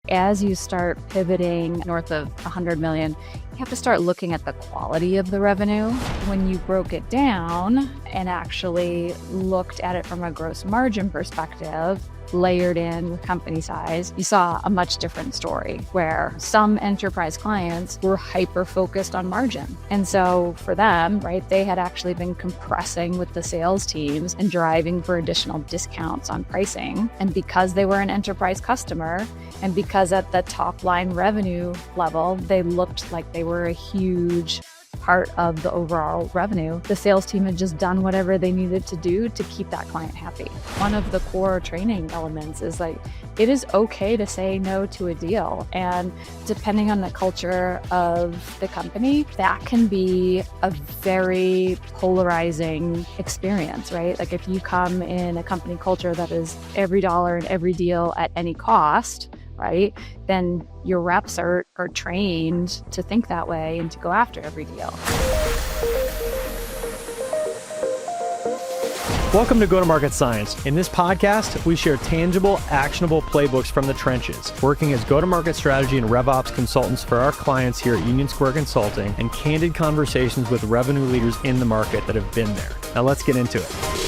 As you start pivoting north of 100 million, you have to start looking at the quality of the revenue. When you broke it down and actually looked at it from a gross margin perspective, layered in with company size, you saw a much different story where some enterprise clients were hyper-focused on margin. And so for them, right, they had actually been compressing with the sales teams and driving for additional discounts on pricing. And because they were an enterprise customer, and because at the top line revenue level, they looked like they were a huge part of the overall revenue, the sales team had just done whatever they needed to do to keep that client happy. One of the core training elements is like, it is okay to say no to a deal. And depending on the culture of the company, that can be a very polarizing experience, right? Like if you come in a company culture that is every dollar and every deal at any cost, right, then your reps are trained to think that way and to go after every deal. Welcome to Go-to-Market Science. In this podcast, we share tangible, actionable playbooks from the trenches, working as go-to-market strategy and RevOps consultants for our clients here at Union Square Consulting, and candid conversations with revenue leaders in the market that have been there. Now let's get into it.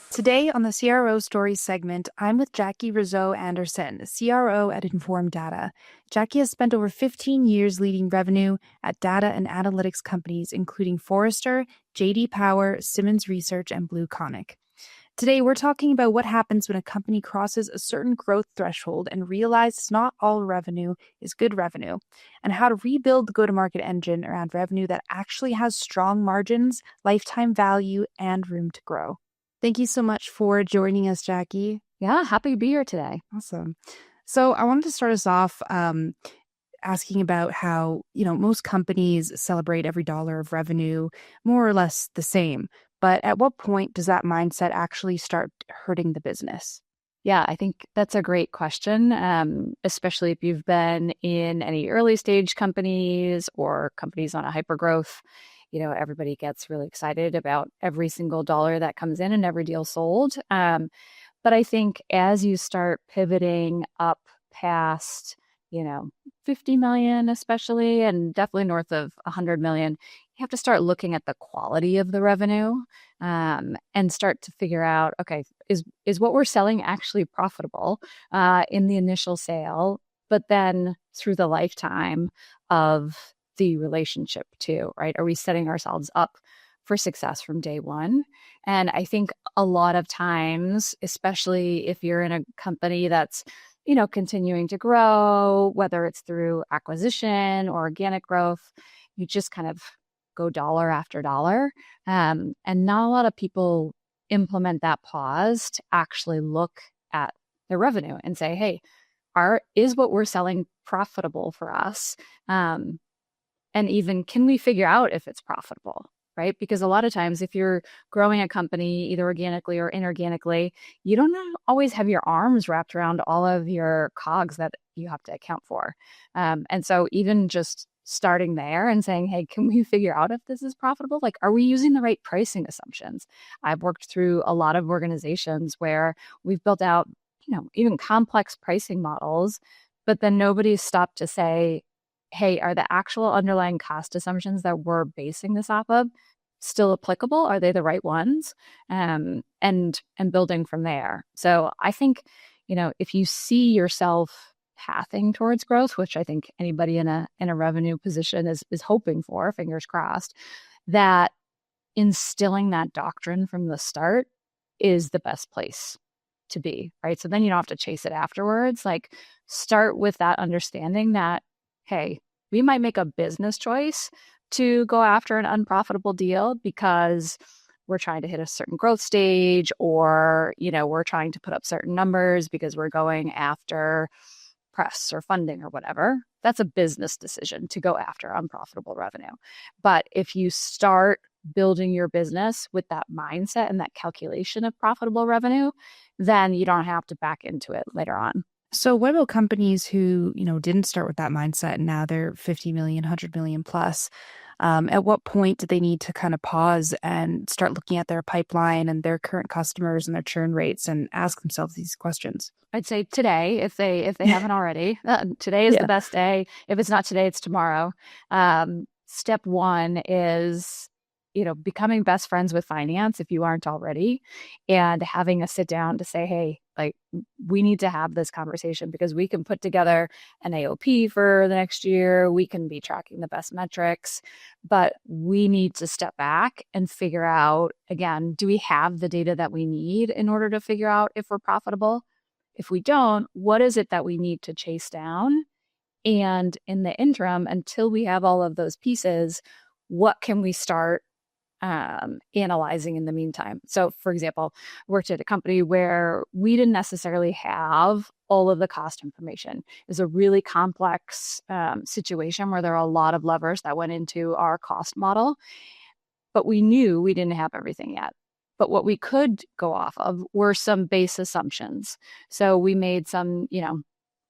Today on the CRO Stories segment, I'm with Jackie Rousseau-Anderson, CRO at InformData. Jackie has spent over 15 years leading revenue at data and analytics companies, including Forrester, JD Power, Simmons Research, and BlueConic. Today, we're talking about what happens when a company crosses a certain growth threshold and realizes not all revenue is good revenue, and how to rebuild the go-to-market engine around revenue that actually has strong margins, lifetime value, and room to grow. Thank you so much for joining us, Jackie. Yeah, happy to be here today. Awesome. So I wanted to start us off asking about how, most companies celebrate every dollar of revenue more or less the same. But at what point does that mindset actually start hurting the business? Yeah, I think that's a great question, especially if you've been in any early stage companies or companies on a hypergrowth. Everybody gets really excited about every single dollar that comes in and every deal sold. But I think as you start pivoting up past, 50 million especially, and definitely north of 100 million, you have to start looking at the quality of the revenue and start to figure out, okay, is what we're selling actually profitable in the initial sale, but then through the lifetime of the relationship too, right? Are we setting ourselves up for success from day one? And I think a lot of times, especially if you're in a company that's, continuing to grow, whether it's through acquisition or organic growth, you just kind of go dollar after dollar. And not a lot of people implement that pause to actually look at their revenue and say, hey, is what we're selling profitable for us? And even, can we figure out if it's profitable, right? Because a lot of times if you're growing a company, either organically or inorganically, you don't always have your arms wrapped around all of your cogs that you have to account for. And so even just starting there and saying, hey, can we figure out if this is profitable? Like, are we using the right pricing assumptions? I've worked through a lot of organizations where we've built out, even complex pricing models, but then nobody's stopped to say, hey, are the actual underlying cost assumptions that we're basing this off of still applicable? Are they the right ones? And building from there. So I think, if you see yourself pathing towards growth, which I think anybody in a revenue position is hoping for, fingers crossed, that instilling that doctrine from the start is the best place to be, right? So then you don't have to chase it afterwards. Like, start with that understanding that, hey, we might make a business choice to go after an unprofitable deal because we're trying to hit a certain growth stage, or, we're trying to put up certain numbers because we're going after press or funding or whatever. That's a business decision to go after unprofitable revenue. But if you start building your business with that mindset and that calculation of profitable revenue, then you don't have to back into it later on. So what about companies who, didn't start with that mindset and now they're 50 million, 100 million plus? At what point do they need to kind of pause and start looking at their pipeline and their current customers and their churn rates and ask themselves these questions? I'd say today, if they haven't already. Today is the best day. If it's not today, it's tomorrow. Step one is, becoming best friends with finance if you aren't already, and having a sit down to say, hey, like, we need to have this conversation because we can put together an AOP for the next year. We can be tracking the best metrics, but we need to step back and figure out, again, do we have the data that we need in order to figure out if we're profitable? If we don't, what is it that we need to chase down? And in the interim, until we have all of those pieces, what can we start analyzing in the meantime? So, for example, I worked at a company where we didn't necessarily have all of the cost information. It was a really complex situation where there are a lot of levers that went into our cost model, but we knew we didn't have everything yet. But what we could go off of were some base assumptions. So we made some,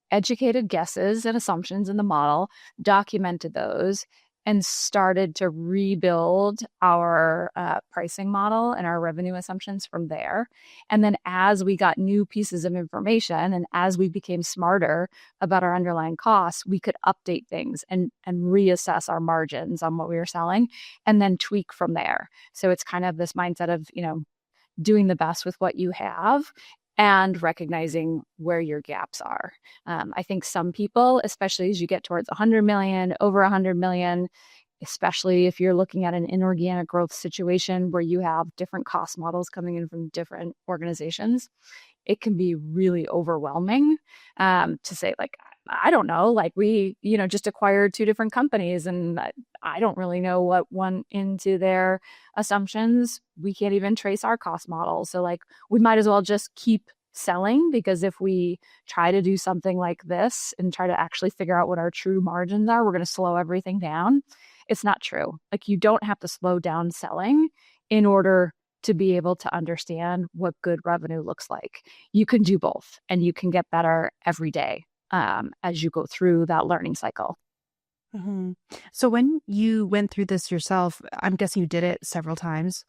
educated guesses and assumptions in the model, documented those, and started to rebuild our pricing model and our revenue assumptions from there. And then as we got new pieces of information and as we became smarter about our underlying costs, we could update things and reassess our margins on what we were selling and then tweak from there. So it's kind of this mindset of, doing the best with what you have and recognizing where your gaps are. I think some people, especially as you get towards 100 million, over 100 million, especially if you're looking at an inorganic growth situation where you have different cost models coming in from different organizations, it can be really overwhelming to say, like, I don't know, like we, just acquired two different companies and I don't really know what went into their assumptions. We can't even trace our cost model. So like, we might as well just keep selling, because if we try to do something like this and try to actually figure out what our true margins are, we're going to slow everything down. It's not true. Like, you don't have to slow down selling in order to be able to understand what good revenue looks like. You can do both and you can get better every day as you go through that learning cycle. Mm-hmm. So when you went through this yourself, I'm guessing you did it several times.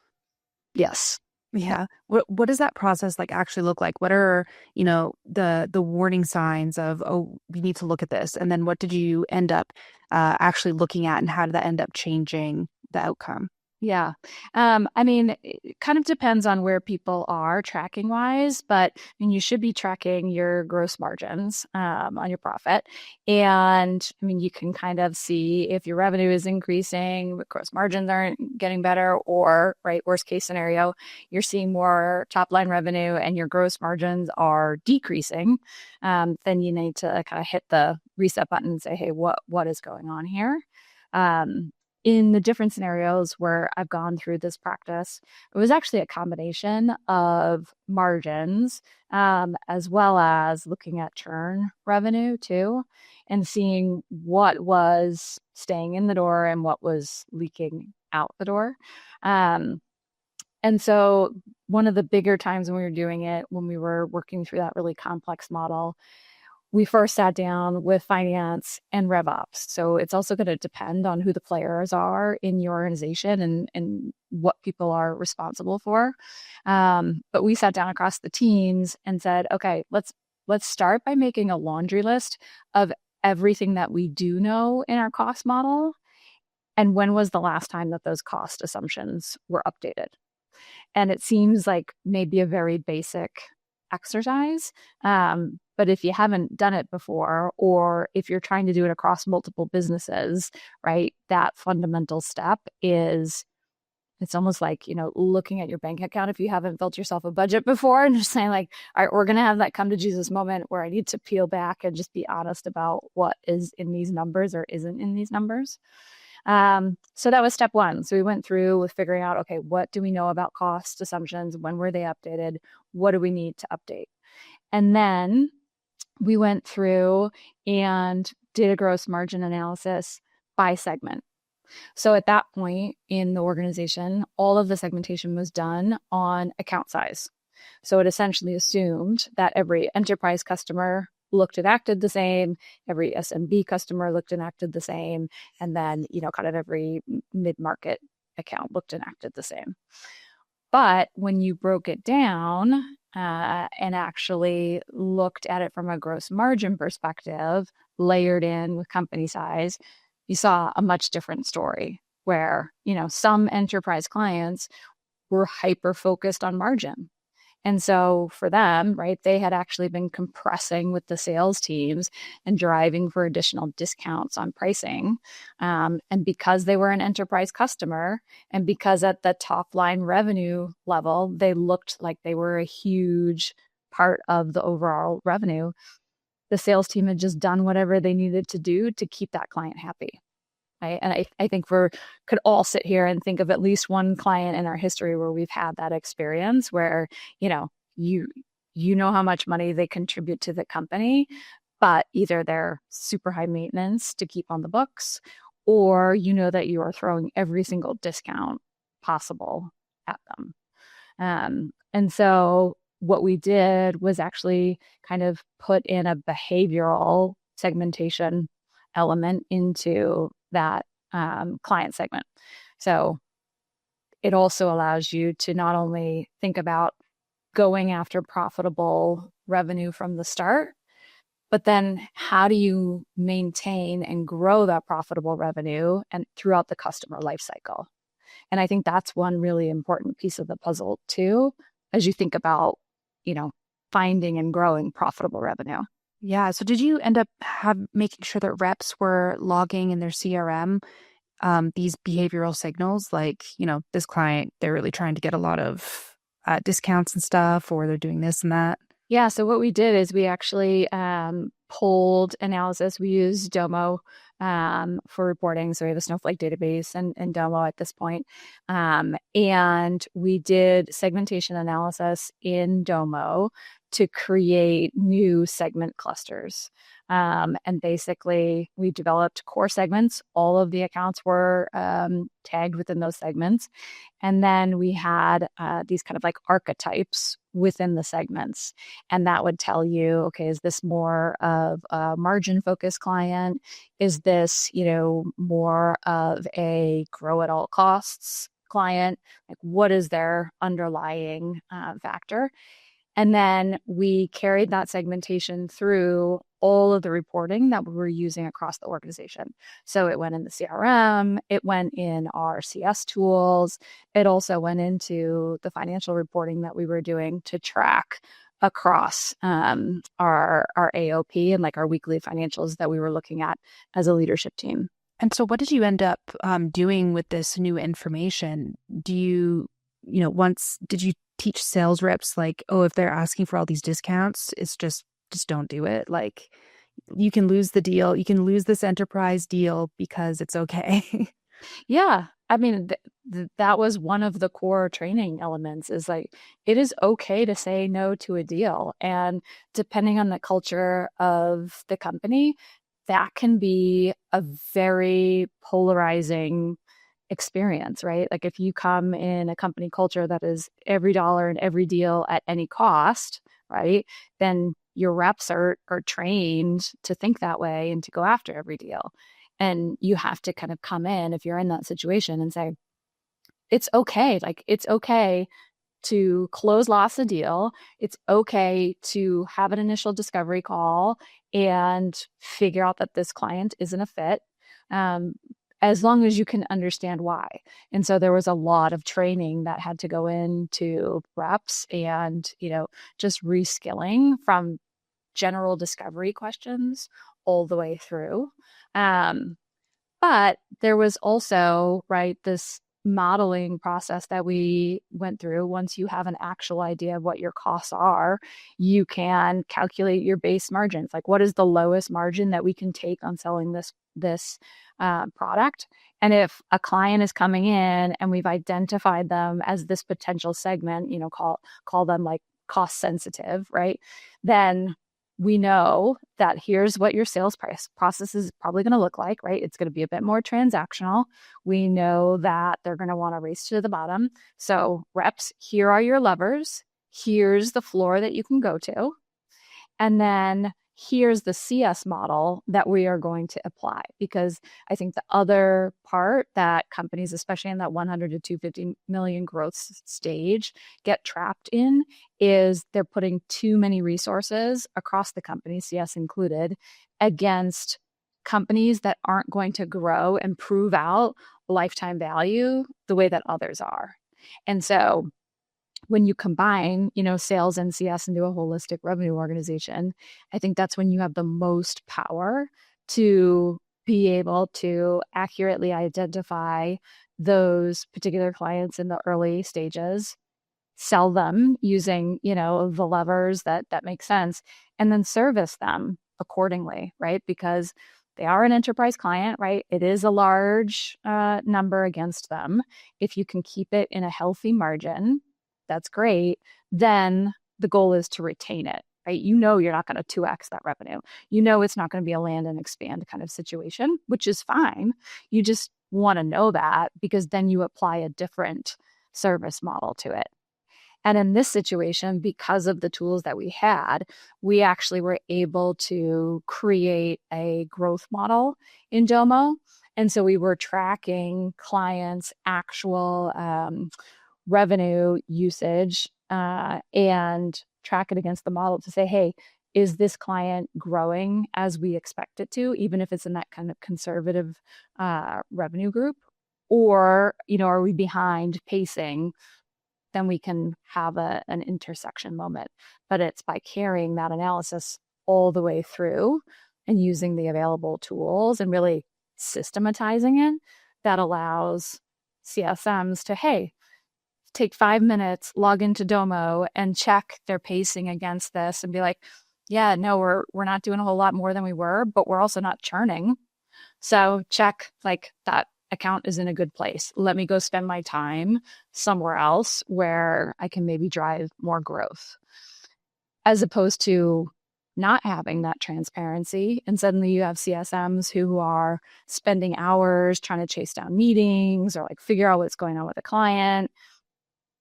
Yes. Yeah. What does that process like actually look like? What are, the warning signs of, oh, we need to look at this? And then what did you end up actually looking at, and how did that end up changing the outcome? Yeah. It kind of depends on where people are tracking wise, but you should be tracking your gross margins on your profit. And you can kind of see if your revenue is increasing, but gross margins aren't getting better, or, right, worst case scenario, you're seeing more top line revenue and your gross margins are decreasing. Then you need to kind of hit the reset button and say, hey, what is going on here? In the different scenarios where I've gone through this practice, it was actually a combination of margins, as well as looking at churn revenue too, and seeing what was staying in the door and what was leaking out the door. And so one of the bigger times when we were doing it, when we were working through that really complex model, we first sat down with finance and RevOps. So it's also going to depend on who the players are in your organization and what people are responsible for. But we sat down across the teams and said, okay, let's start by making a laundry list of everything that we do know in our cost model. And when was the last time that those cost assumptions were updated? And it seems like maybe a very basic exercise. But if you haven't done it before, or if you're trying to do it across multiple businesses, right, that fundamental step is, it's almost like, looking at your bank account if you haven't built yourself a budget before, and just saying like, all right, we're going to have that come to Jesus moment where I need to peel back and just be honest about what is in these numbers or isn't in these numbers. So that was step one. So we went through with figuring out, okay, what do we know about cost assumptions? When were they updated? What do we need to update? And then we went through and did a gross margin analysis by segment. So at that point in the organization, all of the segmentation was done on account size. So it essentially assumed that every enterprise customer looked and acted the same. Every SMB customer looked and acted the same. And then, kind of every mid-market account looked and acted the same. But when you broke it down and actually looked at it from a gross margin perspective, layered in with company size, you saw a much different story where, some enterprise clients were hyper-focused on margin. And so for them, right, they had actually been compressing with the sales teams and driving for additional discounts on pricing. And because they were an enterprise customer and because at the top line revenue level, they looked like they were a huge part of the overall revenue, the sales team had just done whatever they needed to do to keep that client happy. Right. And I think we could all sit here and think of at least one client in our history where we've had that experience where, you know how much money they contribute to the company, but either they're super high maintenance to keep on the books, or that you are throwing every single discount possible at them. And so what we did was actually kind of put in a behavioral segmentation element into that client segment. So it also allows you to not only think about going after profitable revenue from the start, but then how do you maintain and grow that profitable revenue and throughout the customer lifecycle? And I think that's one really important piece of the puzzle too, as you think about, finding and growing profitable revenue. Yeah. So did you end up making sure that reps were logging in their CRM these behavioral signals, like, this client, they're really trying to get a lot of discounts and stuff, or they're doing this and that? Yeah. So what we did is we actually pulled analysis. We used Domo for reporting. So we have a Snowflake database and Domo at this point. And we did segmentation analysis in Domo to create new segment clusters. And basically, we developed core segments. All of the accounts were tagged within those segments. And then we had these kind of like archetypes within the segments. And that would tell you, okay, is this more of a margin-focused client? Is this, more of a grow at all costs client? Like, what is their underlying factor? And then we carried that segmentation through all of the reporting that we were using across the organization. So it went in the CRM, it went in our CS tools, it also went into the financial reporting that we were doing to track across our AOP and like our weekly financials that we were looking at as a leadership team. And so what did you end up doing with this new information? Do you, did you teach sales reps like, oh, if they're asking for all these discounts, it's just don't do it? Like, you can lose the deal. You can lose this enterprise deal because it's okay. Yeah. I mean, that was one of the core training elements is like, it is okay to say no to a deal. And depending on the culture of the company, that can be a very polarizing experience, right? Like if you come in a company culture that is every dollar and every deal at any cost, right? Then your reps are trained to think that way and to go after every deal. And you have to kind of come in if you're in that situation and say, it's okay. Like it's okay to loss a deal. It's okay to have an initial discovery call and figure out that this client isn't a fit. As long as you can understand why. And so there was a lot of training that had to go into reps and, just reskilling from general discovery questions all the way through. But there was also, right, this modeling process that we went through. Once you have an actual idea of what your costs are, you can calculate your base margins. Like, what is the lowest margin that we can take on selling this product? And if a client is coming in and we've identified them as this potential segment, call them like cost sensitive, right? Then we know that here's what your sales process is probably going to look like, right? It's going to be a bit more transactional. We know that they're going to want to race to the bottom. So reps, here are your levers. Here's the floor that you can go to. And then here's the CS model that we are going to apply. Because I think the other part that companies, especially in that 100 to 250 million growth stage, get trapped in is they're putting too many resources across the company, CS included, against companies that aren't going to grow and prove out lifetime value the way that others are. And so when you combine, sales and CS into a holistic revenue organization, I think that's when you have the most power to be able to accurately identify those particular clients in the early stages, sell them using, the levers that make sense, and then service them accordingly, right? Because they are an enterprise client, right? It is a large number against them. If you can keep it in a healthy margin, that's great. Then the goal is to retain it, right? You're not going to 2x that revenue. It's not going to be a land and expand kind of situation, which is fine. You just want to know that, because then you apply a different service model to it. And in this situation, because of the tools that we had, we actually were able to create a growth model in Domo. And so we were tracking clients' actual revenue usage and track it against the model to say, hey, is this client growing as we expect it to, even if it's in that kind of conservative revenue group? Or, are we behind pacing? Then we can have an intersection moment. But it's by carrying that analysis all the way through and using the available tools and really systematizing it that allows CSMs to, hey, take 5 minutes, log into Domo and check their pacing against this and be like, yeah, no, we're not doing a whole lot more than we were, but we're also not churning. So check, like, that account is in a good place. Let me go spend my time somewhere else where I can maybe drive more growth. As opposed to not having that transparency, and suddenly you have CSMs who are spending hours trying to chase down meetings or like figure out what's going on with a client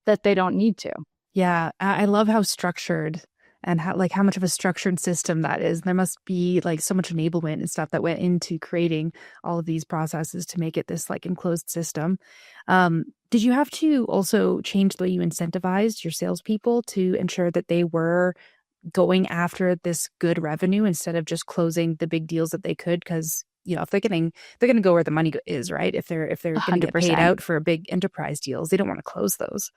that they don't need to. Yeah, I love how structured and how much of a structured system that is. There must be like so much enablement and stuff that went into creating all of these processes to make it this like enclosed system. Did you have to also change the way you incentivized your salespeople to ensure that they were going after this good revenue instead of just closing the big deals that they could? Because if they're going to go where the money is, right? If they're going to get paid out for big enterprise deals, they don't want to close those.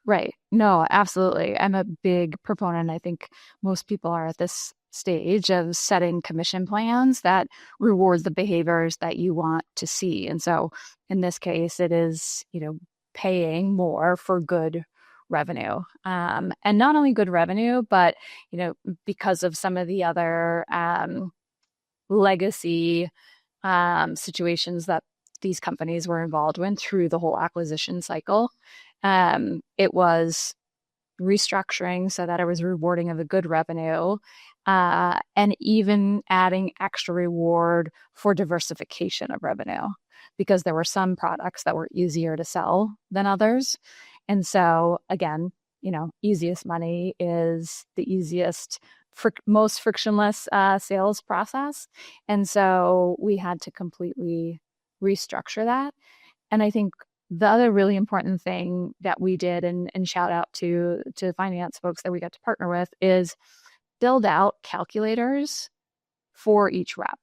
Right. No, absolutely. I'm a big proponent. I think most people are at this stage of setting commission plans that reward the behaviors that you want to see. And so in this case, it is, paying more for good revenue. And not only good revenue, but, because of some of the other legacy situations that these companies were involved in through the whole acquisition cycle. It was restructuring so that it was rewarding of the good revenue, and even adding extra reward for diversification of revenue, because there were some products that were easier to sell than others. And so again, easiest money is the easiest, most frictionless sales process. And so we had to completely restructure that. And I think the other really important thing that we did, and shout out to finance folks that we got to partner with, is build out calculators for each rep.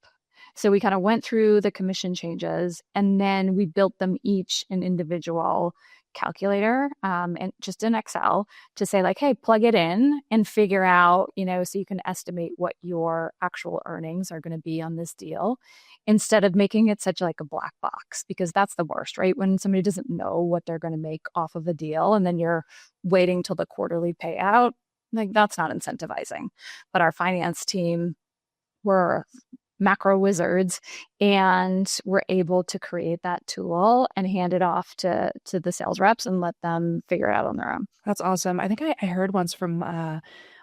So we kind of went through the commission changes, and then we built them each an individual calculator, and just in Excel, to say like, hey, plug it in and figure out, so you can estimate what your actual earnings are going to be on this deal, instead of making it such like a black box, because that's the worst, right? When somebody doesn't know what they're going to make off of a deal and then you're waiting till the quarterly payout, like that's not incentivizing. But our finance team were macro wizards and were able to create that tool and hand it off to the sales reps and let them figure it out on their own. That's awesome. I think I heard once from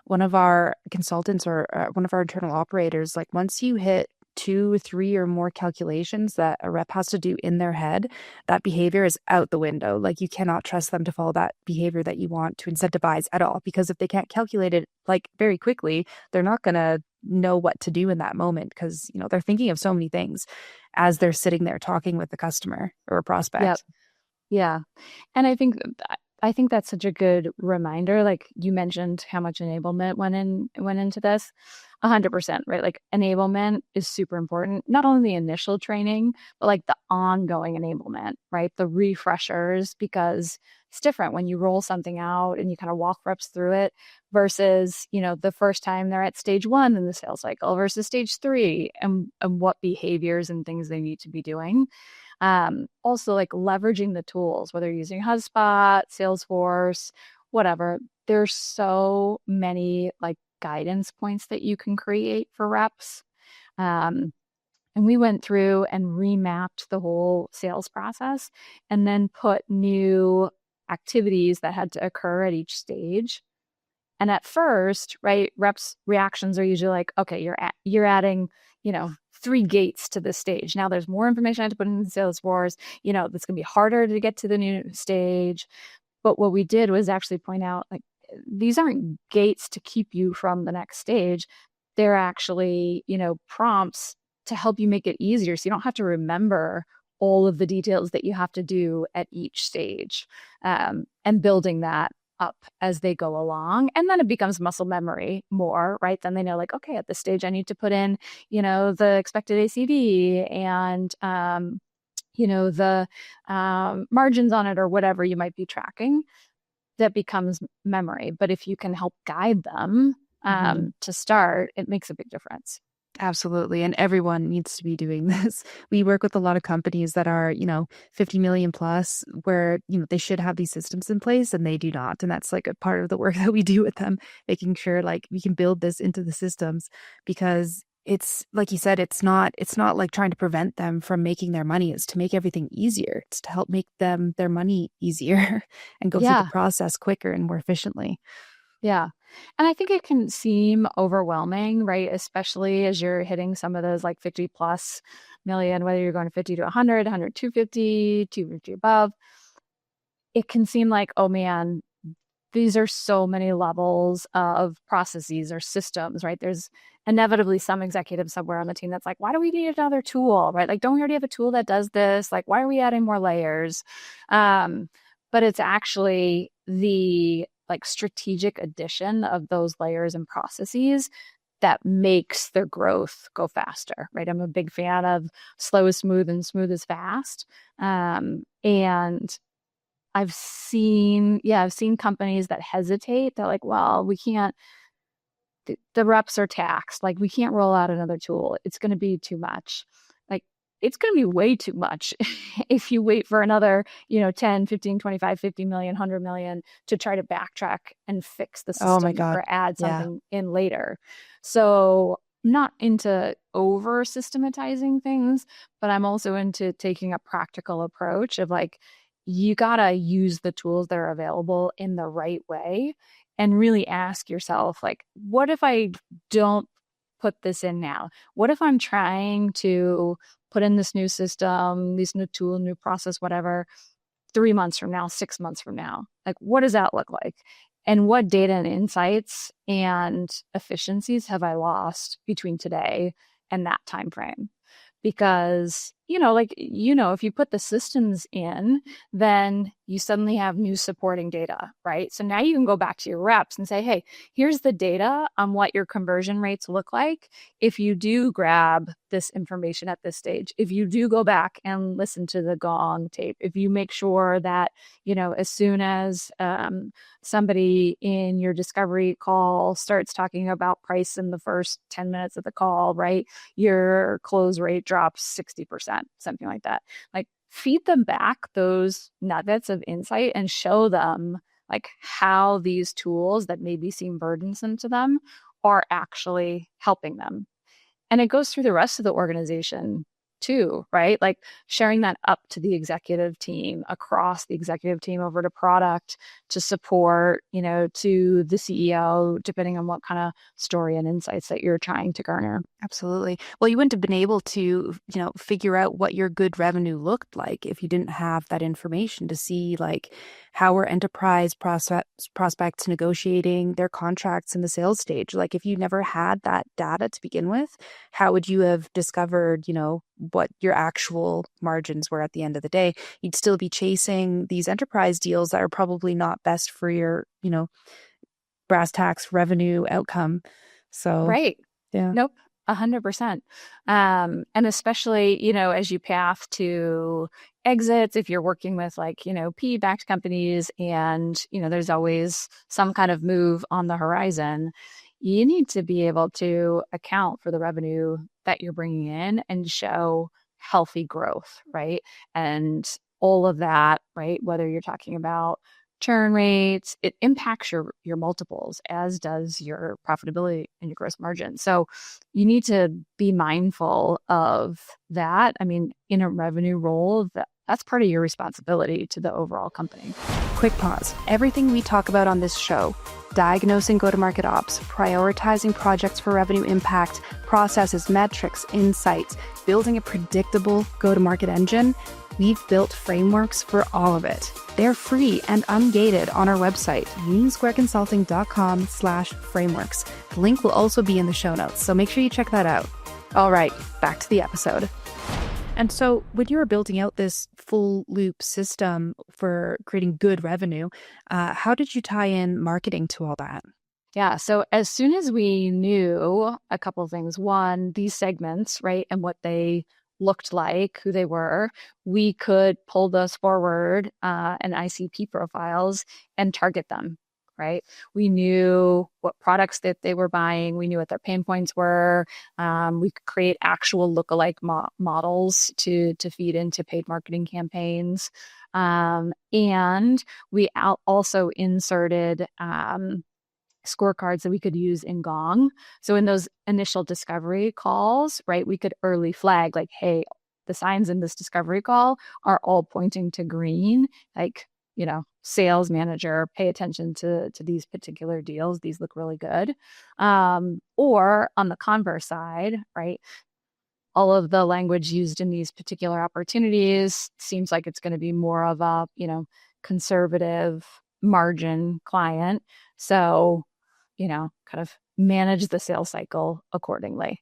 one of our consultants or one of our internal operators, like once you hit 2, 3, or more calculations that a rep has to do in their head, that behavior is out the window. Like, you cannot trust them to follow that behavior that you want to incentivize at all, because if they can't calculate it like very quickly, they're not going to know what to do in that moment, because they're thinking of so many things as they're sitting there talking with the customer or a Yep. prospect. Yeah. And I think that's such a good reminder. Like you mentioned how much enablement went into this. 100%, right? Like enablement is super important. Not only the initial training, but like the ongoing enablement, right? The refreshers, because it's different when you roll something out and you kind of walk reps through it versus, the first time they're at stage 1 in the sales cycle versus stage 3 and what behaviors and things they need to be doing. Also like leveraging the tools, whether you're using HubSpot, Salesforce, whatever. There's so many like guidance points that you can create for reps. And we went through and remapped the whole sales process and then put new activities that had to occur at each stage. And at first, right, reps reactions are usually like, okay, you're adding, 3 gates to the stage. Now there's more information I have to put in Salesforce. It's going to be harder to get to the new stage. But what we did was actually point out, like, these aren't gates to keep you from the next stage. They're actually, prompts to help you make it easier. So you don't have to remember all of the details that you have to do at each stage, and building that up as they go along. And then it becomes muscle memory more, right? Then they know, like, okay, at this stage, I need to put in, the expected ACV and, the margins on it or whatever you might be tracking. That becomes memory. But if you can help guide them to start, it makes a big difference. Absolutely. And everyone needs to be doing this. We work with a lot of companies that are, 50 million plus, where, they should have these systems in place and they do not. And that's like a part of the work that we do with them, making sure like we can build this into the systems, because it's like you said, it's not like trying to prevent them from making their money. It's to make everything easier. It's to help make them their money easier and go through the process quicker and more efficiently. Yeah. And I think it can seem overwhelming, right? Especially as you're hitting some of those like 50 plus million, whether you're going 50 to 100, 100, 250, 250 above. It can seem like, oh man, these are so many levels of processes or systems, right? There's inevitably some executive somewhere on the team that's like, why do we need another tool, right? Like, don't we already have a tool that does this? Like, why are we adding more layers? But it's actually the like strategic addition of those layers and processes that makes their growth go faster, right? I'm a big fan of slow is smooth and smooth is fast. And I've seen companies that hesitate. They're like, well, we can't, the reps are taxed. Like, we can't roll out another tool. It's going to be too much. Like, it's going to be way too much if you wait for another, 10, 15, 25, 50 million, 100 million to try to backtrack and fix the system. Oh my God. Or add something in later. So not into over systematizing things, but I'm also into taking a practical approach of like, you got to use the tools that are available in the right way and really ask yourself, like, what if I don't put this in now? What if I'm trying to put in this new system, this new tool, new process, whatever, 3 months from now, 6 months from now? Like, what does that look like? And what data and insights and efficiencies have I lost between today and that time frame? Because, if you put the systems in, then you suddenly have new supporting data, right? So now you can go back to your reps and say, hey, here's the data on what your conversion rates look like if you do grab this information at this stage, if you do go back and listen to the gong tape, if you make sure that, as soon as somebody in your discovery call starts talking about price in the first 10 minutes of the call, right, your close rate drops 60%, something like that. Like, feed them back those nuggets of insight and show them like how these tools that maybe seem burdensome to them are actually helping them. And it goes through the rest of the organization. too, right? Like sharing that up to the executive team, across the executive team, over to product, to support, to the CEO, depending on what kind of story and insights that you're trying to garner. Absolutely. Well, you wouldn't have been able to, figure out what your good revenue looked like if you didn't have that information to see, like, how are enterprise prospects negotiating their contracts in the sales stage. Like, if you never had that data to begin with, how would you have discovered, what your actual margins were at the end of the day? You'd still be chasing these enterprise deals that are probably not best for your, brass tacks revenue outcome. So, Right. yeah. Nope. 100%. And especially, as you path to exits, if you're working with like, PE-backed companies and, there's always some kind of move on the horizon, you need to be able to account for the revenue that you're bringing in and show healthy growth, right? And all of that, right? Whether you're talking about churn rates, it impacts your multiples, as does your profitability and your gross margin. So you need to be mindful of that. I mean, in a revenue role, that's part of your responsibility to the overall company. Quick pause. Everything we talk about on this show, diagnosing go-to-market ops, prioritizing projects for revenue impact, processes, metrics, insights, building a predictable go-to-market engine, we've built frameworks for all of it. They're free and ungated on our website, unionsquareconsulting.com/frameworks. The link will also be in the show notes, so make sure you check that out. All right, back to the episode. And so when you were building out this full loop system for creating good revenue, how did you tie in marketing to all that? Yeah. So as soon as we knew a couple of things, one, these segments, right, and what they looked like, who they were, we could pull those forward and ICP profiles and target them, right? We knew what products that they were buying. We knew what their pain points were. We could create actual lookalike models to feed into paid marketing campaigns. And we also inserted scorecards that we could use in Gong. So in those initial discovery calls, right, we could early flag like, hey, the signs in this discovery call are all pointing to green. Like, sales manager, pay attention to these particular deals. These look really good. Or on the converse side, right, all of the language used in these particular opportunities seems like it's going to be more of a, conservative margin client. So, kind of manage the sales cycle accordingly.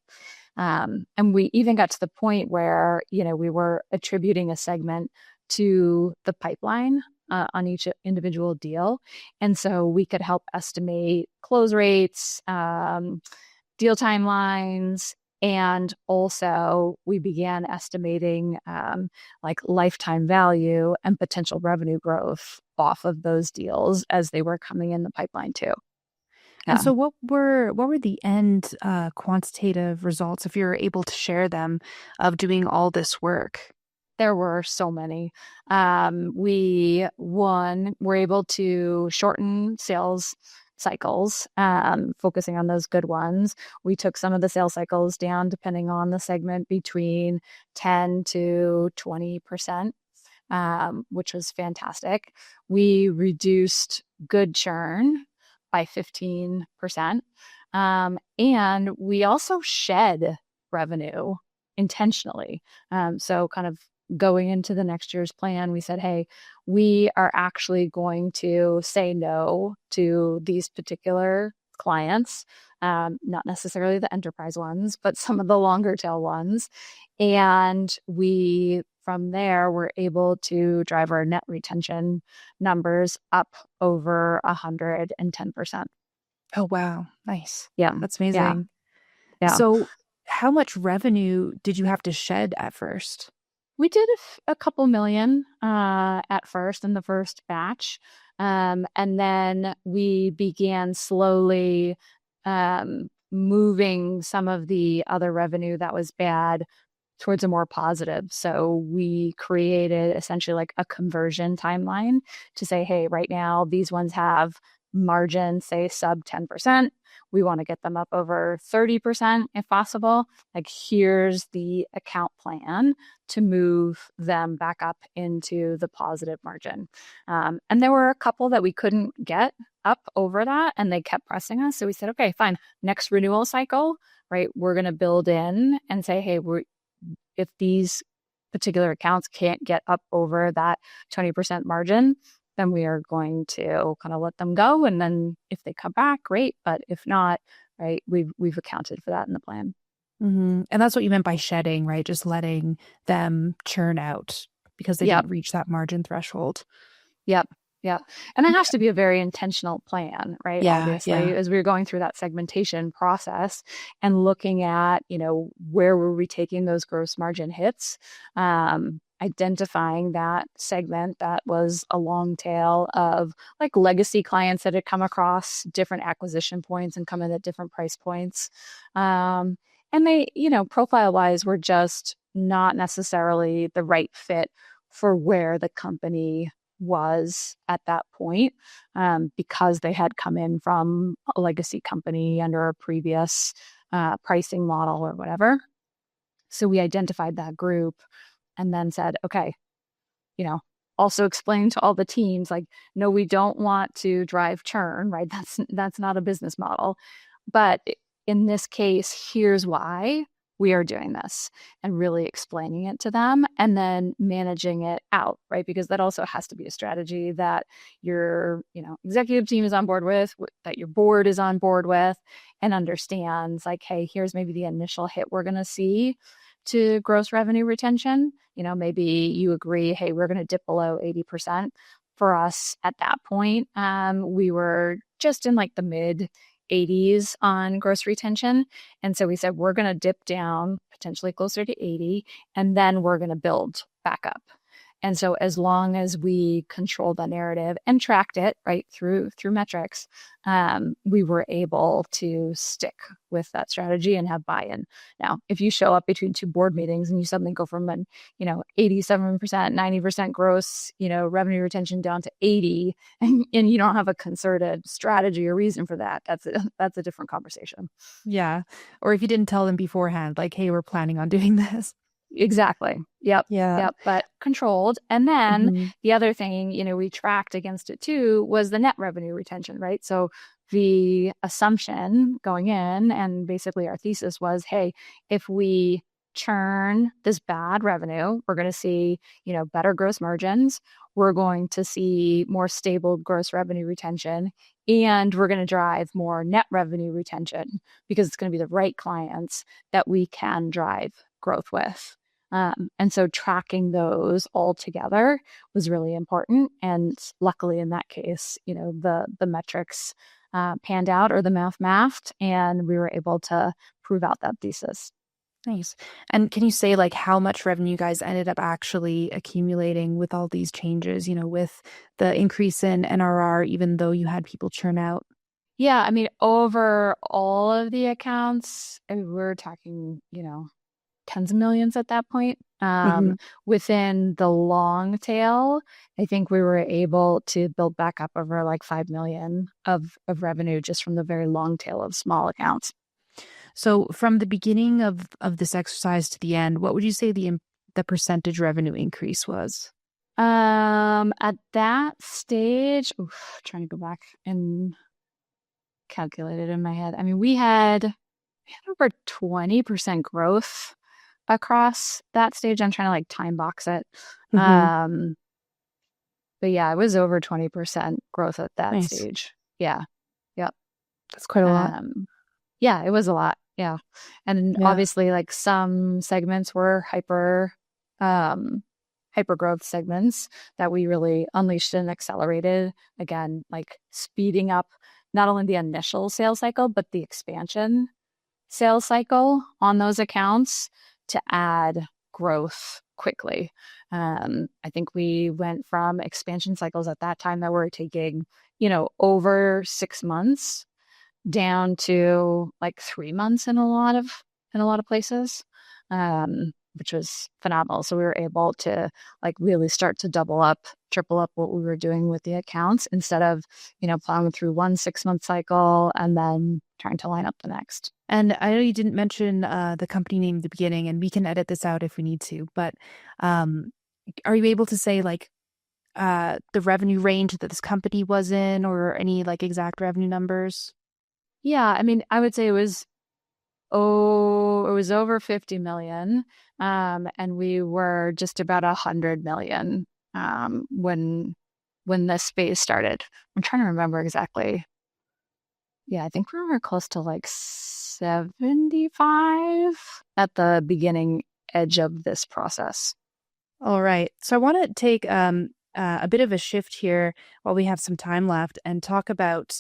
And we even got to the point where, we were attributing a segment to the pipeline on each individual deal. And so we could help estimate close rates, deal timelines, and also we began estimating like lifetime value and potential revenue growth off of those deals as they were coming in the pipeline too. And so what were the end quantitative results, if you're able to share them, of doing all this work? There were so many. We were able to shorten sales cycles, focusing on those good ones. We took some of the sales cycles down, depending on the segment, between 10 to 20%, which was fantastic. We reduced good churn by 15%. And we also shed revenue intentionally. So kind of going into the next year's plan, we said, hey, we are actually going to say no to these particular clients, not necessarily the enterprise ones, but some of the longer tail ones. And we, from there, were able to drive our net retention numbers up over 110%. Oh, wow. Nice. Yeah. That's amazing. Yeah. So how much revenue did you have to shed at first? We did a couple million at first in the first batch. And then we began slowly moving some of the other revenue that was bad towards a more positive. So we created essentially like a conversion timeline to say, hey, right now, these ones have margin, say sub 10%. We want to get them up over 30% if possible. Like, here's the account plan to move them back up into the positive margin. And there were a couple that we couldn't get up over that, and they kept pressing us. So we said, okay, fine. Next renewal cycle, right? We're going to build in and say, hey, if these particular accounts can't get up over that 20% margin, then we are going to kind of let them go. And then if they come back, great. But if not, right, we've accounted for that in the plan. Mm-hmm. And that's what you meant by shedding, right? Just letting them churn out because they didn't reach that margin threshold. Yep. Yeah. And it has to be a very intentional plan, right? Yeah, obviously, as we were going through that segmentation process and looking at, where were we taking those gross margin hits, identifying that segment that was a long tail of like legacy clients that had come across different acquisition points and come in at different price points. And they, profile wise, were just not necessarily the right fit for where the company was at that point, because they had come in from a legacy company under a previous pricing model or whatever. So we identified that group and then said, okay, also explain to all the teams, like, no, we don't want to drive churn, right? That's not a business model. But in this case, here's why we are doing this, and really explaining it to them and then managing it out, right? Because that also has to be a strategy that your, executive team is on board with, that your board is on board with, and understands like, hey, here's maybe the initial hit we're going to see to gross revenue retention. Maybe you agree, hey, we're going to dip below 80%. For us at that point, we were just in like the mid 80s on gross retention. And so we said, we're going to dip down potentially closer to 80, and then we're going to build back up. And so as long as we controlled the narrative and tracked it right through metrics, we were able to stick with that strategy and have buy-in. Now, if you show up between two board meetings and you suddenly go from an 87%, 90% gross revenue retention down to 80, and you don't have a concerted strategy or reason for that, that's a different conversation. Yeah. Or if you didn't tell them beforehand, like, hey, we're planning on doing this. Exactly. Yep. Yeah. Yep. But controlled. And then the other thing, we tracked against it too, was the net revenue retention, right? So the assumption going in, and basically our thesis was, hey, if we churn this bad revenue, we're going to see, better gross margins. We're going to see more stable gross revenue retention, and we're going to drive more net revenue retention because it's going to be the right clients that we can drive growth with. And so tracking those all together was really important. And luckily in that case, the metrics panned out, or the math mathed, and we were able to prove out that thesis. Nice. And can you say like how much revenue you guys ended up actually accumulating with all these changes, with the increase in NRR, even though you had people churn out? Yeah, I mean, over all of the accounts, we're talking, tens of millions at that point. Within the long tail, I think we were able to build back up over like 5 million of revenue just from the very long tail of small accounts. So from the beginning of this exercise to the end, what would you say the percentage revenue increase was? At that stage, trying to go back and calculate it in my head. I mean, we had over 20% growth across that stage. I'm trying to like time box it. But yeah, it was over 20% growth at that stage. Yeah. Yep. That's quite a lot. Yeah, it was a lot. Yeah. And obviously like some segments were hyper growth segments that we really unleashed and accelerated, again, like speeding up not only the initial sales cycle, but the expansion sales cycle on those accounts to add growth quickly. I think we went from expansion cycles at that time that were taking, over 6 months down to like 3 months in a lot of places. which was phenomenal. So we were able to like really start to double up, triple up what we were doing with the accounts instead of, plowing through one 6-month cycle and then trying to line up the next. And I know you didn't mention the company name at the beginning, and we can edit this out if we need to, but are you able to say like the revenue range that this company was in, or any like exact revenue numbers? Yeah, I mean, I would say it was over 50 million. And we were just about 100 million when this phase started. I'm trying to remember exactly. Yeah, I think we were close to like 75 at the beginning edge of this process. All right. So I want to take a bit of a shift here while we have some time left and talk about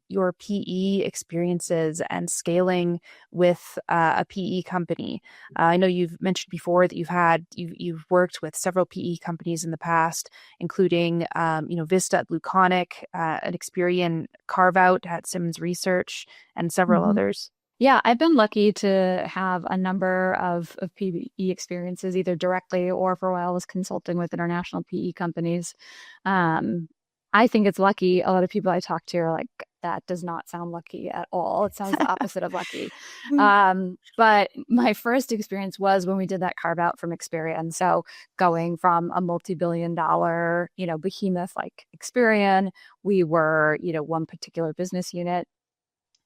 your PE experiences and scaling with a PE company. I know you've mentioned before that you've worked with several PE companies in the past, including Vista at BlueConic, an Experian carve-out at Simmons Research, and several others. Yeah, I've been lucky to have a number of PE experiences, either directly or for a while I was consulting with international PE companies. I think it's lucky. A lot of people I talk to are like, that does not sound lucky at all. It sounds the opposite of lucky. But my first experience was when we did that carve out from Experian. So going from a multi-billion-dollar, behemoth like Experian, we were, one particular business unit.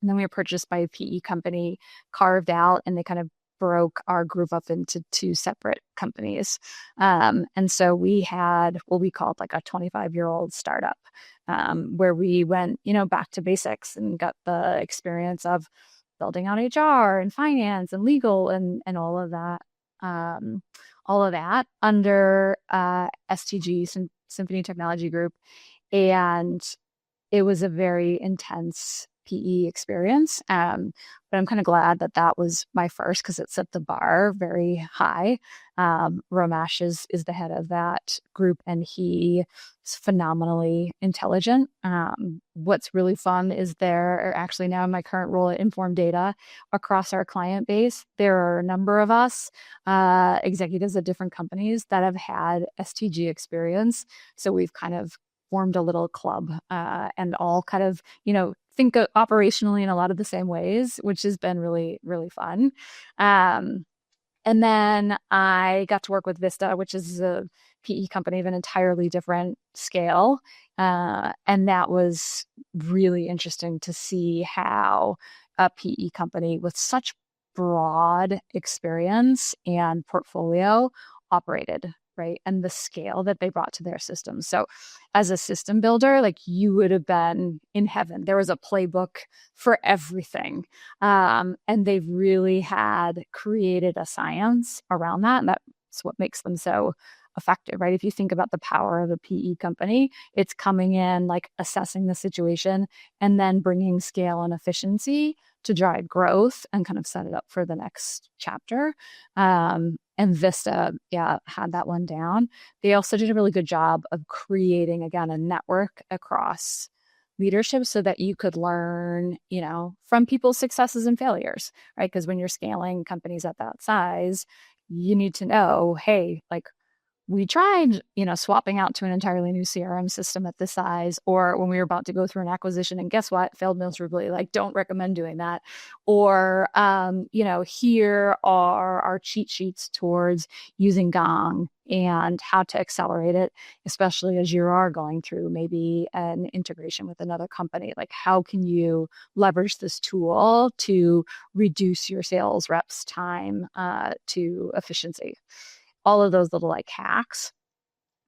And then we were purchased by a PE company, carved out, and they kind of broke our group up into 2 separate companies. And so we had what we called like a 25-year-old startup, where we went, back to basics and got the experience of building out HR and finance and legal and all of that. Under STG, Symphony Technology Group. And it was a very intense PE experience. But I'm kind of glad that was my first because it set the bar very high. Ramesh is the head of that group, and he is phenomenally intelligent. What's really fun is actually now in my current role at InformData, across our client base, there are a number of us, executives at different companies that have had STG experience. So we've kind of formed a little club and all kind of, think operationally in a lot of the same ways, which has been really, really fun. And then I got to work with Vista, which is a PE company of an entirely different scale. And that was really interesting to see how a PE company with such broad experience and portfolio operated, right? And the scale that they brought to their system. So as a system builder, like you would have been in heaven. There was a playbook for everything. And they've really had created a science around that. And that's what makes them so effective, right? If you think about the power of a PE company, it's coming in, like assessing the situation and then bringing scale and efficiency to drive growth and kind of set it up for the next chapter. And Vista, had that one down. They also did a really good job of creating, again, a network across leadership so that you could learn, from people's successes and failures, right? Because when you're scaling companies at that size, you need to know, hey, like, we tried, swapping out to an entirely new CRM system at this size, or when we were about to go through an acquisition and guess what, failed miserably, like don't recommend doing that. Or, here are our cheat sheets towards using Gong and how to accelerate it, especially as you are going through maybe an integration with another company. Like how can you leverage this tool to reduce your sales reps' time to efficiency? All of those little like hacks.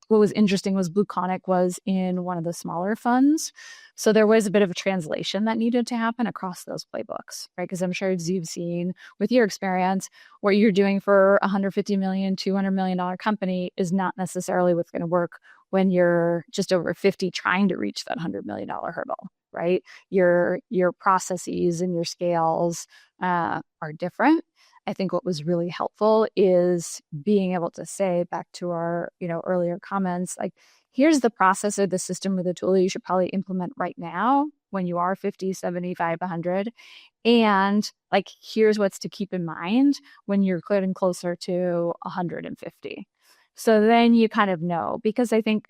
What was interesting was BlueConic was in one of the smaller funds. So there was a bit of a translation that needed to happen across those playbooks, right? Because I'm sure as you've seen with your experience, what you're doing for $150 million, $200 million company is not necessarily what's going to work when you're just over 50 trying to reach that $100 million hurdle, right? Your processes and your scales are different. I think what was really helpful is being able to say back to our, earlier comments, like, here's the process or the system or the tool you should probably implement right now when you are 50, 75, 100. And like, here's what's to keep in mind when you're getting closer to 150. So then you kind of know, because I think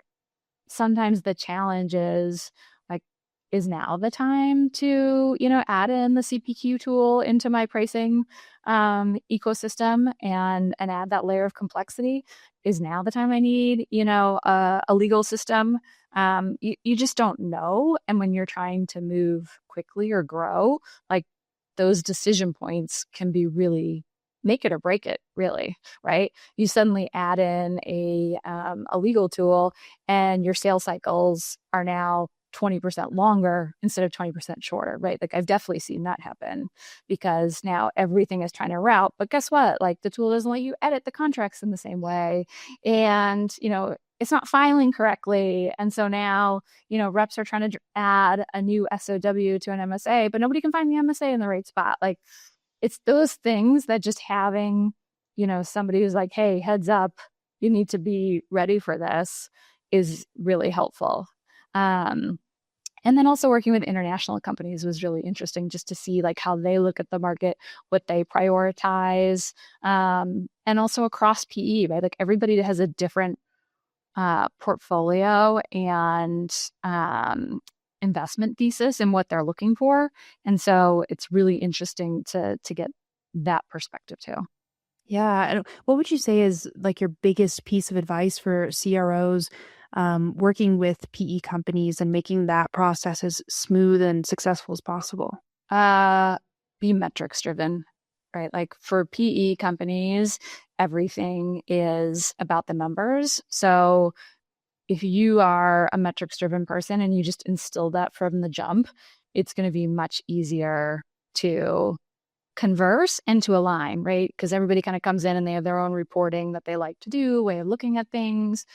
sometimes the challenge is like, is now the time to, add in the CPQ tool into my pricing ecosystem and add that layer of complexity? Is now the time I need, a legal system? You just don't know. And when you're trying to move quickly or grow, like those decision points can be really make it or break it, really, right? You suddenly add in a legal tool and your sales cycles are now 20% longer instead of 20% shorter, right? Like I've definitely seen that happen because now everything is trying to route, but guess what? Like the tool doesn't let you edit the contracts in the same way. And, it's not filing correctly. And so now, reps are trying to add a new SOW to an MSA, but nobody can find the MSA in the right spot. Like it's those things that just having, somebody who's like, hey, heads up, you need to be ready for this is really helpful. And then also working with international companies was really interesting just to see like how they look at the market, what they prioritize, and also across PE, right? Like everybody has a different portfolio and investment thesis and what they're looking for. And so it's really interesting to get that perspective too. Yeah. And what would you say is like your biggest piece of advice for CROs working with PE companies and making that process as smooth and successful as possible? Be metrics driven, right? Like for PE companies, everything is about the numbers. So if you are a metrics driven person and you just instill that from the jump, it's going to be much easier to converse and to align, right? Because everybody kind of comes in and they have their own reporting that they like to do, way of looking at things.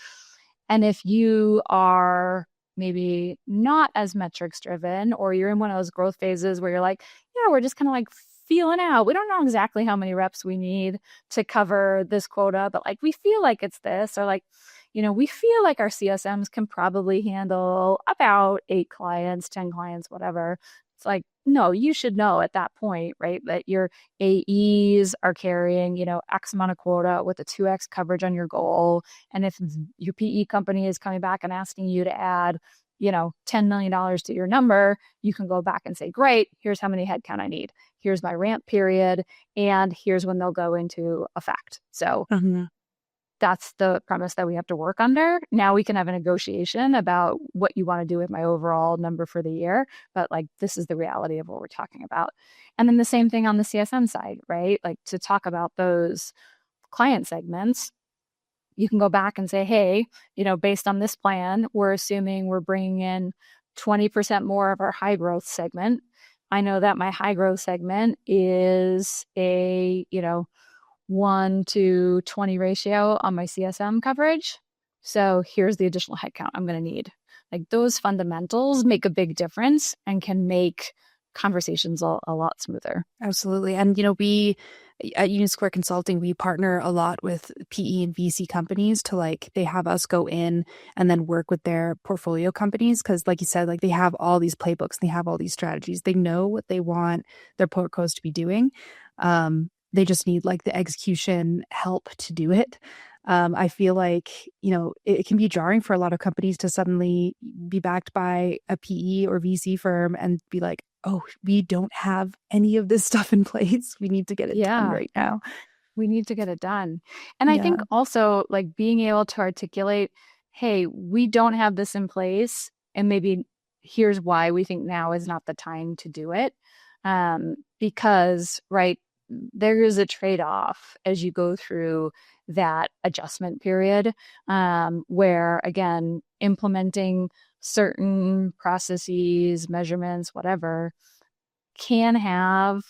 And if you are maybe not as metrics driven, or you're in one of those growth phases where you're like, yeah, we're just kind of like feeling out. We don't know exactly how many reps we need to cover this quota, but like we feel like it's this, or like, we feel like our CSMs can probably handle about 8 clients, 10 clients, whatever. It's like, no, you should know at that point, right, that your AEs are carrying, X amount of quota with a 2X coverage on your goal. And if your PE company is coming back and asking you to add, $10 million to your number, you can go back and say, great, here's how many headcount I need. Here's my ramp period. And here's when they'll go into effect. So that's the premise that we have to work under. Now we can have a negotiation about what you want to do with my overall number for the year. But like, this is the reality of what we're talking about. And then the same thing on the CSM side, right? Like to talk about those client segments, you can go back and say, hey, based on this plan, we're assuming we're bringing in 20% more of our high growth segment. I know that my high growth segment is a, 1 to 20 ratio on my CSM coverage. So here's the additional headcount I'm going to need. Like those fundamentals make a big difference and can make conversations a lot smoother. Absolutely. And, we at Union Square Consulting, we partner a lot with PE and VC companies to they have us go in and then work with their portfolio companies. Cause like you said, like they have all these playbooks, and they have all these strategies. They know what they want their portcos to be doing. They just need the execution help to do it. I feel like, it can be jarring for a lot of companies to suddenly be backed by a PE or VC firm and be like, oh, we don't have any of this stuff in place. We need to get it done right now. We need to get it done. And I think also being able to articulate, hey, we don't have this in place, and maybe here's why we think now is not the time to do it. Because, right, there is a trade-off as you go through that adjustment period, where, again, implementing certain processes, measurements, whatever, can have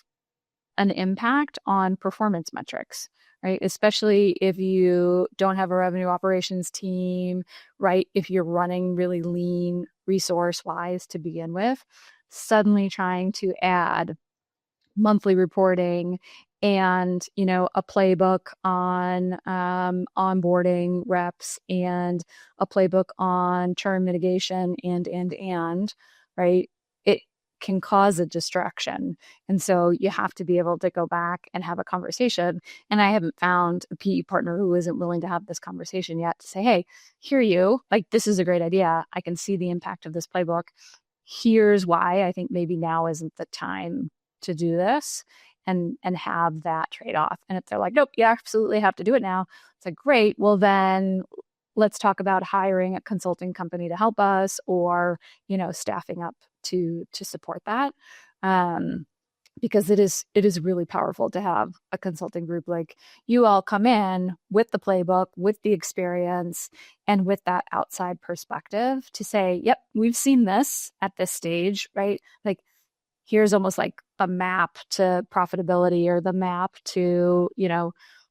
an impact on performance metrics, right? Especially if you don't have a revenue operations team, right? If you're running really lean resource-wise to begin with, suddenly trying to add monthly reporting and, a playbook on onboarding reps and a playbook on churn mitigation and, right? It can cause a distraction. And so you have to be able to go back and have a conversation. And I haven't found a PE partner who isn't willing to have this conversation yet to say, hey, hear you, like, this is a great idea. I can see the impact of this playbook. Here's why I think maybe now isn't the time to do this, and have that trade-off. And if they're like, nope, you absolutely have to do it now, it's like, great, well then let's talk about hiring a consulting company to help us, or staffing up to support that. Because it is really powerful to have a consulting group like you all come in with the playbook, with the experience, and with that outside perspective to say, yep, we've seen this at this stage, right? Like, here's almost like the map to profitability, or the map to,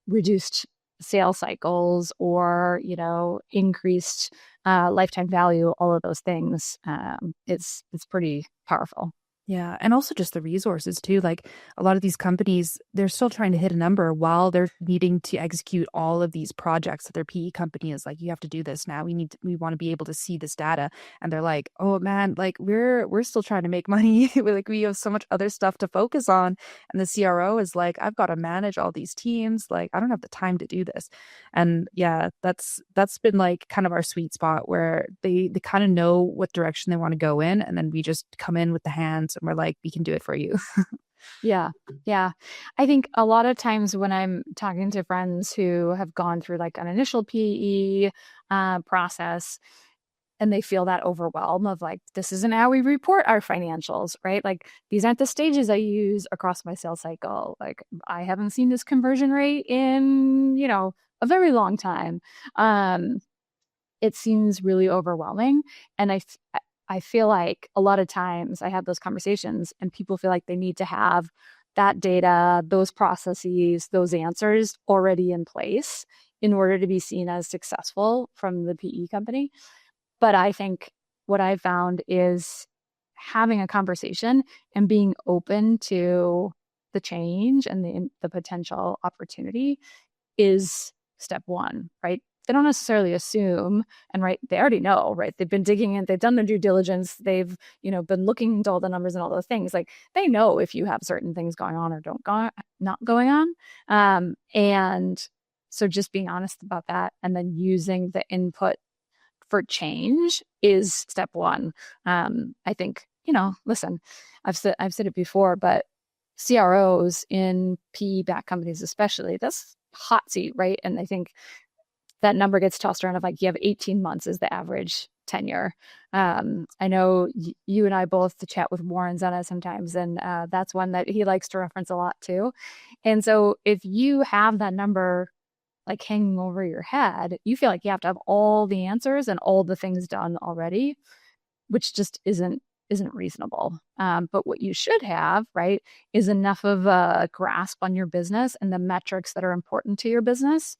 reduced sales cycles, or, increased lifetime value, all of those things. It's pretty powerful. Yeah. And also just the resources too. Like a lot of these companies, they're still trying to hit a number while they're needing to execute all of these projects that their PE company is like, you have to do this now. We want to be able to see this data. And they're like, oh man, like we're still trying to make money. We have so much other stuff to focus on. And the CRO is like, I've got to manage all these teams. Like, I don't have the time to do this. And yeah, that's been like kind of our sweet spot, where they kind of know what direction they want to go in. And then we just come in with the hands, and we're like, we can do it for you. Yeah. Yeah. I think a lot of times when I'm talking to friends who have gone through like an initial PE process, and they feel that overwhelm of like, this isn't how we report our financials, right? Like, these aren't the stages I use across my sales cycle. Like, I haven't seen this conversion rate in, a very long time. It seems really overwhelming. And I feel like a lot of times I have those conversations and people feel like they need to have that data, those processes, those answers already in place in order to be seen as successful from the PE company. But I think what I've found is having a conversation and being open to the change and the potential opportunity is step one, right? They don't necessarily assume, and right, they already know, right? They've been digging in, they've done their due diligence, they've, been looking into all the numbers and all those things. Like, they know if you have certain things going on or not going on. And so just being honest about that, and then using the input for change is step one. I think, listen, I've said it before, but CROs in PE-backed companies especially, that's hot seat, right? And I think that number gets tossed around of like, you have 18 months is the average tenure. I know you and I both chat with Warren Zena sometimes, and that's one that he likes to reference a lot too. And so if you have that number like hanging over your head, you feel like you have to have all the answers and all the things done already, which just isn't reasonable. But what you should have, right, is enough of a grasp on your business and the metrics that are important to your business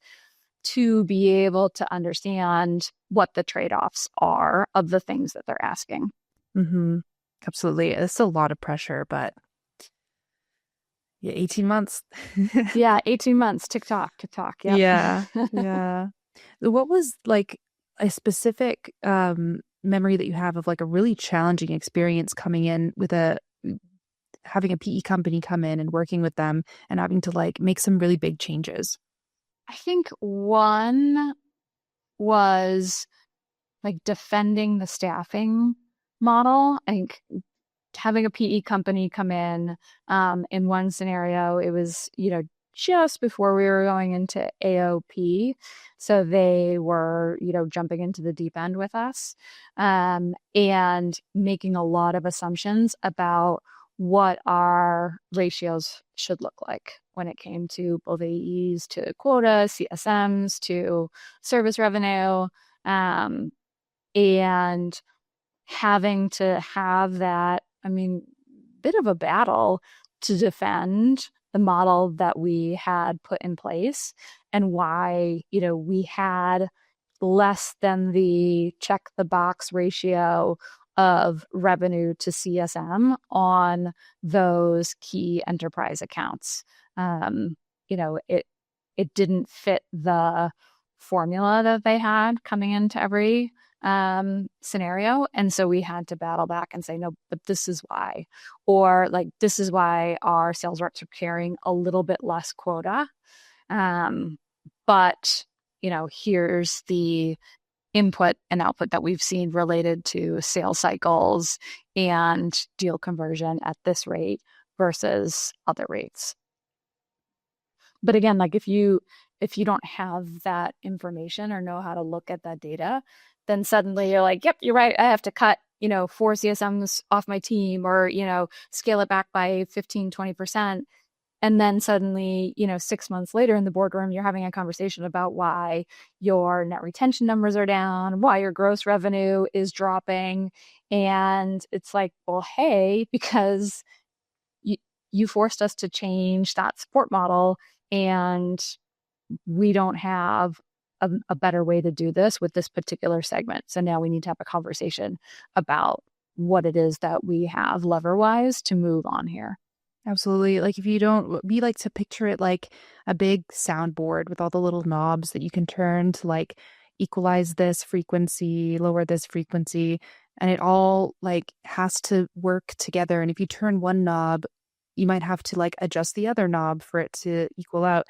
to be able to understand what the trade-offs are of the things that they're asking. Mm-hmm. Absolutely. It's a lot of pressure, but yeah, 18 months. Yeah, 18 months. TikTok. Yep. Yeah. Yeah. What was like a specific memory that you have of like a really challenging experience coming in with having a PE company come in and working with them and having to like make some really big changes? I think one was like defending the staffing model. I think having a PE company come in one scenario, it was, just before we were going into AOP. So they were, jumping into the deep end with us and making a lot of assumptions about what our ratios should look like when it came to both AEs to quota, CSMs to service revenue, and having to have that, bit of a battle to defend the model that we had put in place, and why, we had less than the check the box ratio of revenue to CSM on those key enterprise accounts. it didn't fit the formula that they had coming into every scenario. And so we had to battle back and say, no, but this is why, or like, this is why our sales reps are carrying a little bit less quota. But, here's the input and output that we've seen related to sales cycles and deal conversion at this rate versus other rates. But again, like if you don't have that information or know how to look at that data, then suddenly you're like, yep, you're right. I have to cut, 4 CSMs off my team, or, scale it back by 15, 20%. And then suddenly, 6 months later in the boardroom, you're having a conversation about why your net retention numbers are down, why your gross revenue is dropping. And it's like, well, hey, because you forced us to change that support model, and we don't have a better way to do this with this particular segment. So now we need to have a conversation about what it is that we have lever-wise to move on here. Absolutely. Like if you don't, we like to picture it like a big soundboard with all the little knobs that you can turn to like equalize this frequency, lower this frequency, and it all like has to work together. And if you turn one knob, you might have to like adjust the other knob for it to equal out.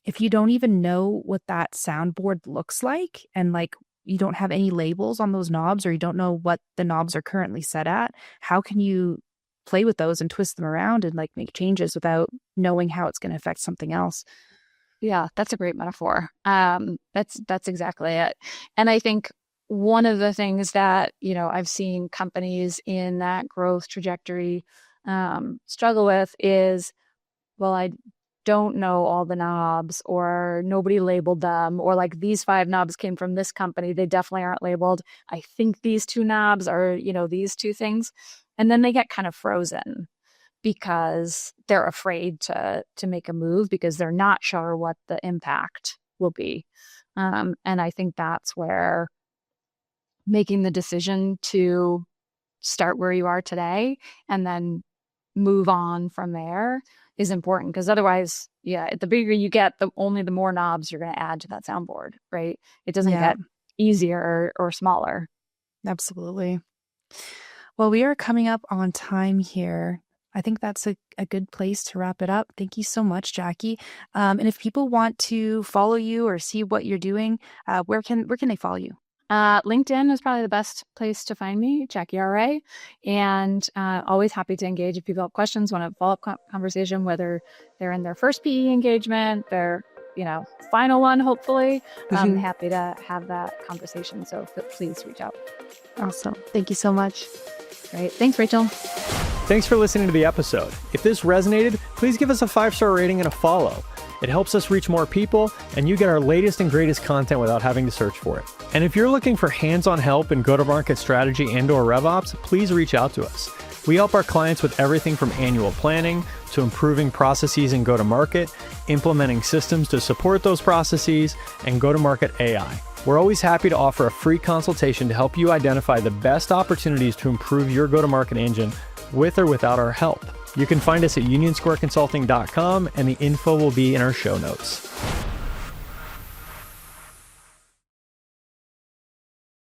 If you don't even know what that soundboard looks like, and like you don't have any labels on those knobs, or you don't know what the knobs are currently set at, how can you play with those and twist them around and like make changes without knowing how it's going to affect something else? Yeah, that's a great metaphor. That's exactly it. And I think one of the things that, I've seen companies in that growth trajectory struggle with is, well, I don't know all the knobs, or nobody labeled them, or like these 5 knobs came from this company. They definitely aren't labeled. I think these 2 knobs are, these 2 things. And then they get kind of frozen because they're afraid to make a move because they're not sure what the impact will be. And I think that's where making the decision to start where you are today and then move on from there is important, because otherwise, the bigger you get, the more knobs you're going to add to that soundboard, right? It doesn't get easier or smaller. Absolutely. Well, we are coming up on time here. I think that's a good place to wrap it up. Thank you so much, Jackie. And if people want to follow you or see what you're doing, where can they follow you? LinkedIn is probably the best place to find me, Jackie RA. And always happy to engage if people have questions, want a follow-up conversation, whether they're in their first PE engagement, their final one, hopefully. I'm happy to have that conversation. So please reach out. Awesome. Thank you so much. Great. Thanks, Rachel. Thanks for listening to the episode. If this resonated, please give us a 5-star rating and a follow. It helps us reach more people, and you get our latest and greatest content without having to search for it. And if you're looking for hands-on help in go-to-market strategy and/or RevOps, please reach out to us. We help our clients with everything from annual planning to improving processes in go-to-market, implementing systems to support those processes, and go-to-market AI. We're always happy to offer a free consultation to help you identify the best opportunities to improve your go-to-market engine with or without our help. You can find us at unionsquareconsulting.com, and the info will be in our show notes.